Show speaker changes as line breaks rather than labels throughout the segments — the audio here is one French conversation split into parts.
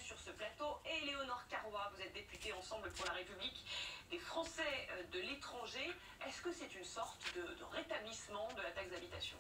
sur ce plateau, et Éléonore Carrois, vous êtes députée Ensemble pour la République des Français de l'étranger. Est-ce que c'est une sorte de rétablissement de la taxe d'habitation?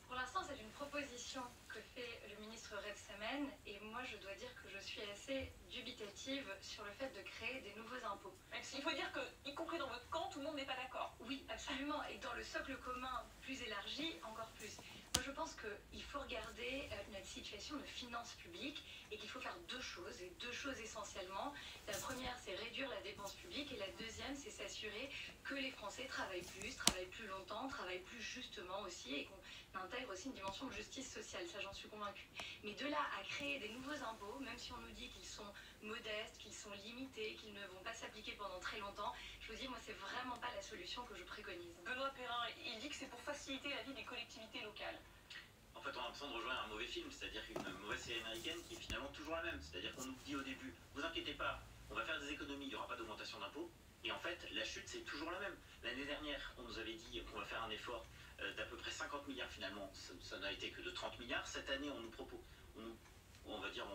Pour l'instant, c'est une proposition que fait le ministre Rebsamen, et moi je dois dire que je suis assez dubitative sur le fait de créer des nouveaux impôts.
Il faut dire que, y compris dans votre camp, tout le monde n'est pas d'accord.
Oui, absolument, et dans le socle commun plus élargi, encore plus. Moi je pense qu'il faut regarder notre situation de finances publiques et qu'il faut faire deux choses, et deux choses essentiellement. La première, c'est réduire la dépense publique, et la deuxième, c'est s'assurer que les Français travaillent plus longtemps, travaillent plus justement aussi, et qu'on intègre aussi une dimension de justice sociale, ça j'en suis convaincue. Mais de là à créer des nouveaux impôts, même si on nous dit qu'ils sont modestes, qu'ils sont limités, qu'ils ne vont pas s'appliquer pendant très longtemps, je vous dis, moi c'est vraiment pas la solution que je préconise.
Benoît Perrin, il dit que c'est pour faciliter la vie des collectivités locales.
En fait, on a l'impression de rejoindre un mauvais film, c'est-à-dire une mauvaise série américaine qui est finalement toujours la même. C'est-à-dire qu'on nous dit au début, vous inquiétez pas, on va faire des économies, il n'y aura pas d'augmentation d'impôts. Et en fait, la chute, c'est toujours la même. L'année dernière, on nous avait dit qu'on va faire un effort d'à peu près 50 milliards finalement. Ça n'a été que de 30 milliards. Cette année, on nous propose, on va dire,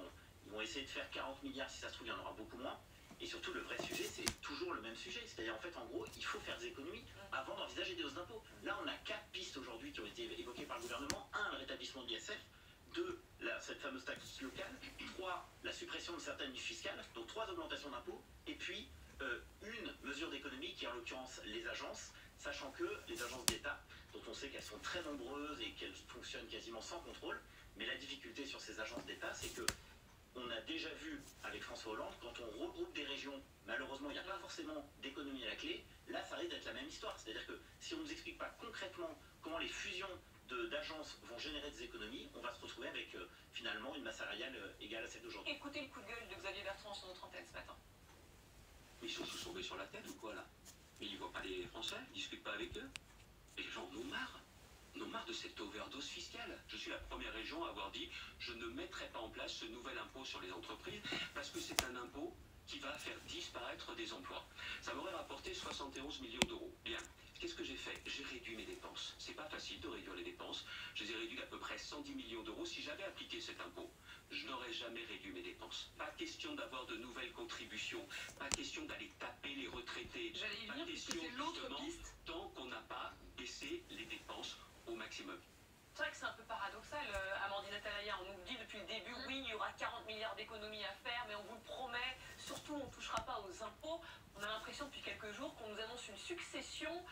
ils vont essayer de faire 40 milliards. Si ça se trouve, il y en aura beaucoup moins. Et surtout, le vrai sujet, c'est toujours le même sujet. C'est-à-dire, en fait, en gros, il faut faire des économies avant d'envisager des hausses d'impôts. Là, on a 4 pistes aujourd'hui qui ont été évoquées par le gouvernement. 1, le rétablissement de l'ISF. 2, cette fameuse taxe locale. 3, la suppression de certaines niches fiscales. Donc, 3 augmentations d'impôts. Et puis, une mesure d'économie qui est en l'occurrence les agences, sachant que les agences d'État, dont on sait qu'elles sont très nombreuses et qu'elles fonctionnent quasiment sans contrôle, mais la difficulté sur ces agences d'État, c'est que on a déjà vu avec François Hollande, quand on regroupe des régions, malheureusement il n'y a pas forcément d'économie à la clé, là ça risque d'être la même histoire. C'est-à-dire que si on ne nous explique pas concrètement comment les fusions d'agences vont générer des économies, on va se retrouver avec finalement une masse salariale égale à celle d'aujourd'hui.
Écoutez le coup de gueule de Xavier Bertrand sur notre antenne ce matin.
Ils sont tous tombés sur la tête ou quoi là? Mais ils ne voient pas les Français, ils ne discutent pas avec eux. Et les gens en ont marre. En ont marre de cette overdose fiscale. Je suis la première région à avoir dit je ne mettrai pas en place ce nouvel impôt sur les entreprises parce que c'est un impôt qui va faire disparaître des emplois. Ça m'aurait rapporté 71 millions d'euros. Bien. Qu'est-ce que j'ai fait? J'ai réduit mes dépenses. C'est pas facile de réduire les dépenses. Je les ai réduites d'à peu près 110 millions d'euros. Si j'avais appliqué cet impôt, je n'aurais jamais réduit mes dépenses. Pas question d'avoir de nouvelles contributions. Pas question d'aller taper les retraités.
J'allais y
Pas
venir puisque
question,
c'est l'autre
justement,
piste.
tant qu'on n'a pas baissé les dépenses au maximum.
C'est vrai que c'est un peu paradoxal, Amandine Atalaya. On nous dit depuis le début, oui, il y aura 40 milliards d'économies à faire, mais on vous le promet, surtout on ne touchera pas aux impôts. On a l'impression depuis quelques jours qu'on nous annonce une succession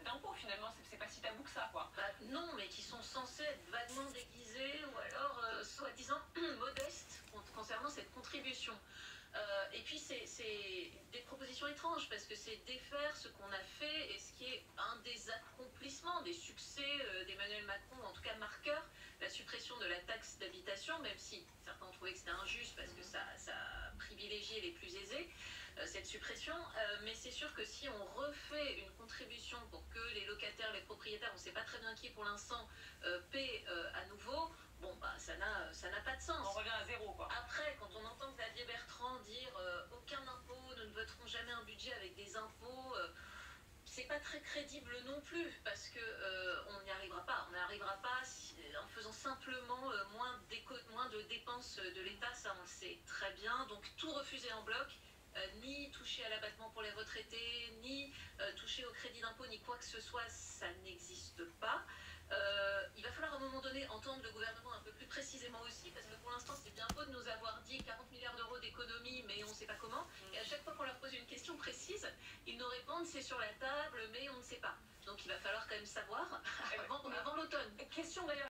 d'impôts finalement. C'est pas si tabou que ça, quoi.
Bah, non, mais qui sont censés être vaguement déguisés ou alors soi-disant modestes concernant cette contribution. Et puis c'est des propositions étranges parce que c'est défaire ce qu'on a fait et ce qui est un des accomplissements, des succès d'Emmanuel Macron, en tout cas marqueur, la suppression de la taxe d'habitation, même si certains ont trouvé que c'était injuste parce que ça privilégiait les plus aisés, cette suppression. Mais c'est sûr que si on refait une contribution pour que les locataires, les propriétaires, on ne sait pas très bien qui pour l'instant, paient à nouveau, bon, bah, ça n'a pas de sens.
On revient à zéro, quoi.
Après, quand on entend Xavier Bertrand dire aucun impôt, nous ne voterons jamais un budget avec des impôts, c'est pas très crédible non plus, parce que on n'y arrivera pas. On n'y arrivera pas en faisant simplement moins de dépenses de l'État, ça on le sait très bien. Donc tout refuser en bloc, ni toucher à l'abattement pour les retraités, ni toucher au crédit d'impôt, ni quoi que ce soit, ça n'existe pas. Il va falloir à un moment donné entendre le gouvernement un peu plus précisément aussi, parce que pour l'instant c'est bien beau de nous avoir dit 40 milliards d'euros d'économie, mais on ne sait pas comment. Et à chaque fois qu'on leur pose une question précise, ils nous répondent c'est sur la table, mais on ne sait pas. Donc il va falloir quand même savoir avant l'automne.
Question d'ailleurs.